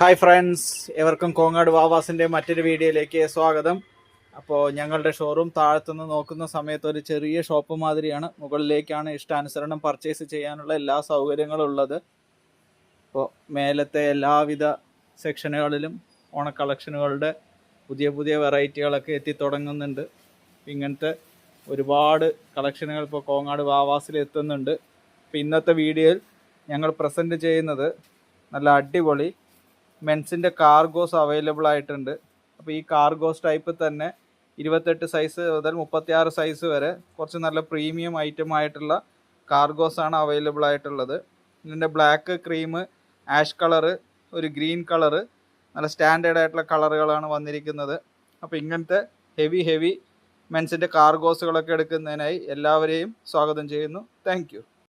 Hi friends, എവർക്കും Kongad വാവാസിൻ്റെ മറ്റൊരു വീഡിയോയിലേക്ക് സ്വാഗതം. അപ്പോൾ ഞങ്ങളുടെ ഷോറൂം താഴത്തുനിന്ന് നോക്കുന്ന സമയത്ത് ഒരു ചെറിയ ഷോപ്പ് മാതിരിയാണ്. മുകളിലേക്കാണ് ഇഷ്ടാനുസരണം പർച്ചേസ് ചെയ്യാനുള്ള എല്ലാ സൗകര്യങ്ങളും ഉള്ളത്. അപ്പോൾ മേലത്തെ എല്ലാവിധ സെക്ഷനുകളിലും ഓണ കളക്ഷനുകളുടെ പുതിയ പുതിയ വെറൈറ്റികളൊക്കെ എത്തിത്തുടങ്ങുന്നുണ്ട്. ഇങ്ങനത്തെ ഒരുപാട് കളക്ഷനുകൾ ഇപ്പോൾ കോങ്ങാട് വാവാസിൽ എത്തുന്നുണ്ട്. അപ്പോൾ ഇന്നത്തെ വീഡിയോയിൽ ഞങ്ങൾ പ്രസൻറ്റ് ചെയ്യുന്നത് നല്ല അടിപൊളി മെൻസിൻ്റെ കാർഗോസ് അവൈലബിൾ ആയിട്ടുണ്ട്. അപ്പോൾ ഈ കാർഗോസ് ടൈപ്പ് തന്നെ 28 സൈസ് മുതൽ 36 സൈസ് വരെ കുറച്ച് നല്ല പ്രീമിയം ഐറ്റം ആയിട്ടുള്ള കാർഗോസാണ് അവൈലബിൾ ആയിട്ടുള്ളത്. ഇതിൻ്റെ ബ്ലാക്ക്, ക്രീം, ആഷ് കളറ്, ഒരു ഗ്രീൻ കളറ്, നല്ല സ്റ്റാൻഡേർഡ് ആയിട്ടുള്ള കളറുകളാണ് വന്നിരിക്കുന്നത്. അപ്പോൾ ഇങ്ങനത്തെ ഹെവി മെൻസിൻ്റെ കാർഗോസുകളൊക്കെ എടുക്കുന്നതിനായി എല്ലാവരെയും സ്വാഗതം ചെയ്യുന്നു. താങ്ക്